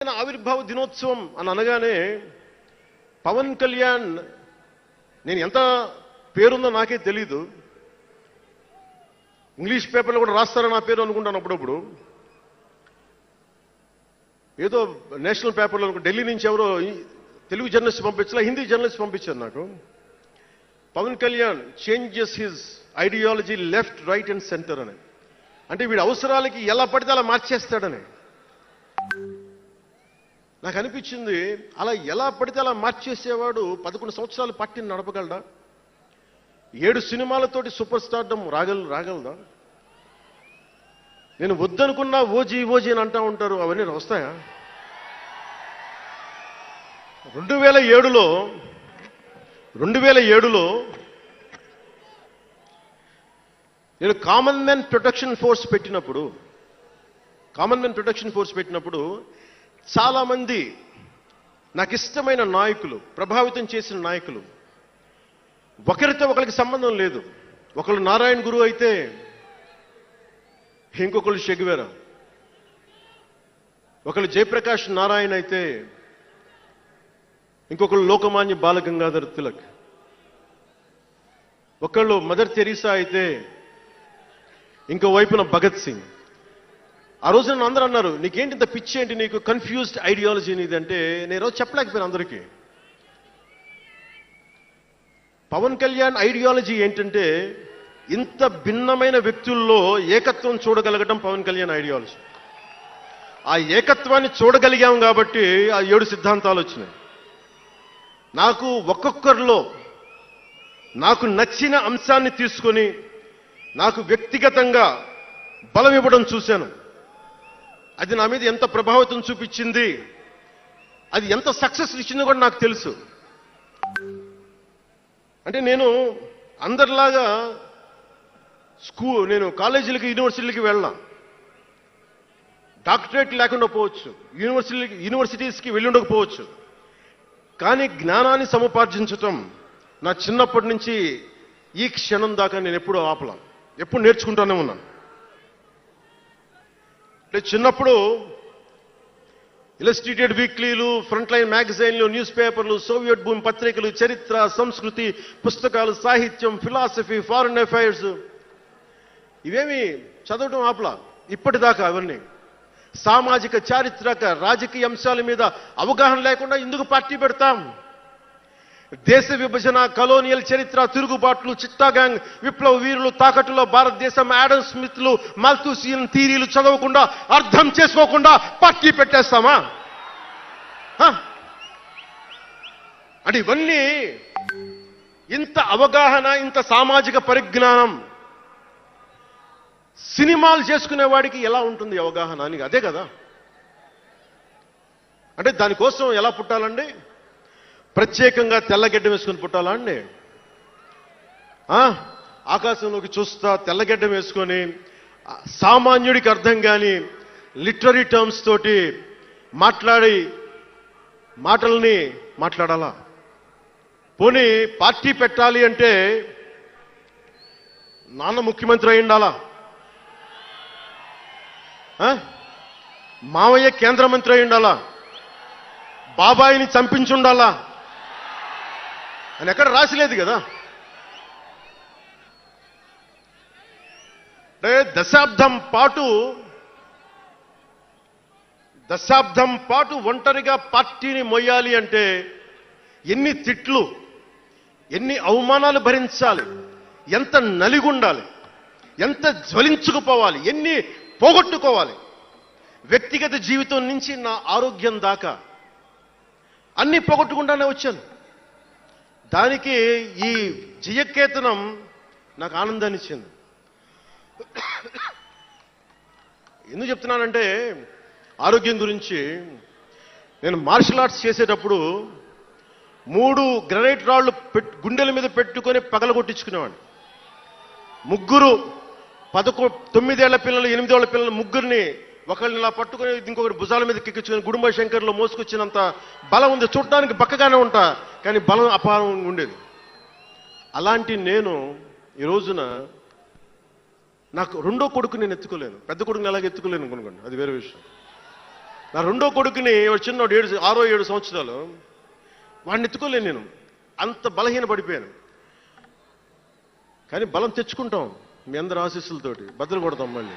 ఆవిర్భావ దినోత్సవం అని అనగానే పవన్ కళ్యాణ్ నేను ఎంత పేరుందో నాకే తెలీదు. ఇంగ్లీష్ పేపర్లో కూడా రాస్తారని నా పేరు అనుకుంటాను అప్పుడప్పుడు. ఏదో నేషనల్ పేపర్లో ఢిల్లీ నుంచి ఎవరో తెలుగు జర్నలిస్ట్ పంపించాల, హిందీ జర్నలిస్ట్ పంపించారు నాకు. Pawan Kalyan changes his ideology left right and centre అని. అంటే వీడి అవసరాలకి ఎలా పడితే అలా మార్చేస్తాడని నాకు అనిపించింది. అలా ఎలా పడితే అలా మార్చేసేవాడు 11 సంవత్సరాలు పార్టీని నడపగలడా? 7 సినిమాలతోటి సూపర్ స్టార్డమ్ రాగలదా? నేను వద్దనుకున్నా ఓజీ అని అంటా ఉంటారు, అవన్నీ వస్తాయా? 2007లో నేను కామన్మెన్ ప్రొటెక్షన్ ఫోర్స్ పెట్టినప్పుడు చాలామంది నాకు ఇష్టమైన నాయకులు, ప్రభావితం చేసిన నాయకులు, ఒకరితో ఒకరికి సంబంధం లేదు. ఒకళ్ళు నారాయణ గురు అయితే ఇంకొకళ్ళు షెగువేరా, ఒకళ్ళు జయప్రకాష్ నారాయణ అయితే ఇంకొకళ్ళు లోకమాన్య బాలగంగాధర్ తిలక్, ఒకళ్ళు మదర్ తెరీసా అయితే ఇంకో వైపున భగత్ సింగ్. ఆ రోజు నన్ను అందరూ అన్నారు, నీకేంటి ఇంత పిచ్చి ఏంటి, నీకు కన్ఫ్యూజ్డ్ ఐడియాలజీ నీది అంటే నేను రోజు చెప్పలేకపోయాను అందరికీ. పవన్ కళ్యాణ్ ఐడియాలజీ ఏంటంటే ఇంత భిన్నమైన వ్యక్తుల్లో ఏకత్వం చూడగలగడం పవన్ కళ్యాణ్ ఐడియాలజీ. ఆ ఏకత్వాన్ని చూడగలిగాం కాబట్టి ఆ 7 సిద్ధాంతాలు వచ్చినాయి. నాకు ఒక్కొక్కరిలో నాకు నచ్చిన అంశాన్ని తీసుకొని నాకు వ్యక్తిగతంగా బలం ఇవ్వడం చూశాను. అది నా మీద ఎంత ప్రభావితం చూపించింది, అది ఎంత సక్సెస్ ఇచ్చిందో కూడా నాకు తెలుసు. అంటే నేను అందరిలాగా నేను కాలేజీలకి యూనివర్సిటీలకి వెళ్ళా, డాక్టరేట్ లేకుండా పోవచ్చు, యూనివర్సిటీస్కి వెళ్ళి ఉండకపోవచ్చు, కానీ జ్ఞానాన్ని సముపార్జించటం నా చిన్నప్పటి నుంచి ఈ క్షణం దాకా నేను ఎప్పుడూ ఆపలా, ఎప్పుడు నేర్చుకుంటూనే ఉన్నాను. అంటే చిన్నప్పుడు ఇలస్ట్రేటెడ్ వీక్లీలు, ఫ్రంట్ లైన్ మ్యాగజైన్లు, న్యూస్ పేపర్లు, సోవియట్ భూమి పత్రికలు, చరిత్ర, సంస్కృతి పుస్తకాలు, సాహిత్యం, ఫిలాసఫీ, ఫారిన్ అఫైర్స్ ఇవేమి చదవటం ఆపలా ఇప్పటిదాకా. అవన్నీ సామాజిక, చారిత్రక, రాజకీయ అంశాల మీద అవగాహన లేకుండా ఎందుకు పార్టీ పెడతాం? దేశ విభజన, కలోనియల్ చరిత్ర, తిరుగుబాట్లు, చిట్టాగాంగ్, విప్లవ వీరులు, తాకట్టులో భారతదేశం, యాడమ్ స్మిత్లు, మాల్థూసియన్ థీరీలు చదవకుండా, అర్థం చేసుకోకుండా పార్టీ పెట్టేస్తామా? అంటే ఇవన్నీ ఇంత అవగాహన, ఇంత సామాజిక పరిజ్ఞానం సినిమాలు చేసుకునే వాడికి ఎలా ఉంటుంది అవగాహన అని? అదే కదా. అంటే దానికోసం ఎలా పుట్టాలండి? ప్రత్యేకంగా తెల్లగడ్డం వేసుకొని పుట్టాలా అండి? ఆకాశంలోకి చూస్తా తెల్లగడ్డం వేసుకొని సామాన్యుడికి అర్థం కాని లిటరరీ టర్మ్స్ తోటి మాటల్ని మాట్లాడాలా? పోనీ పార్టీ పెట్టాలి అంటే నాన్న ముఖ్యమంత్రి అయి ఉండాలా? మావయ్య కేంద్ర మంత్రి అయి ఉండాలా? బాబాయిని చంపించి ఉండాలా అని ఎక్కడ రాసిలేదు కదా. అంటే దశాబ్దం పాటు ఒంటరిగా పార్టీని మొయ్యాలి అంటే ఎన్ని తిట్లు, ఎన్ని అవమానాలు భరించాలి, ఎంత నలిగుండాలి, ఎంత జ్వలించుకుపోవాలి, ఎన్ని పోగొట్టుకోవాలి. వ్యక్తిగత జీవితం నుంచి నా ఆరోగ్యం దాకా అన్ని పోగొట్టుకుంటానే వచ్చాను. దానికి ఈ జయకేతనం నాకు ఆనందాన్ని ఇచ్చింది. ఎందుకు చెప్తున్నానంటే ఆరోగ్యం గురించి. నేను మార్షల్ ఆర్ట్స్ చేసేటప్పుడు 3 గ్రనైట్ రాళ్లు గుండెల మీద పెట్టుకొని పగలగొట్టించుకునేవాడిని. 9 ఏళ్ల పిల్లలు, 8 ఏళ్ల పిల్లలు ముగ్గురిని ఒకళ్ళని ఇలా పట్టుకుని ఇంకొకటి భుజాల మీద కెక్కించుకొని గుడుంబ శంకర్లో మోసుకొచ్చినంత బలం ఉంది. చూడటానికి బక్కగానే ఉంటా, కానీ బలం అపారంగా ఉండేది. అలాంటి నేను ఈ రోజున నాకు రెండో కొడుకు నేను ఎత్తుకోలేను, పెద్ద కొడుకుని ఎలాగ ఎత్తుకోలేను అనుకోండి, అది వేరే విషయం. నా రెండో కొడుకుని చిన్నోడు 6-7 సంవత్సరాలు, వాడిని ఎత్తుకోలేను నేను, అంత బలహీన పడిపోయాను. కానీ బలం తెచ్చుకుంటాం మీ అందరి ఆశీస్సులతోటి, బద్దలు కొడతాం మళ్ళీ.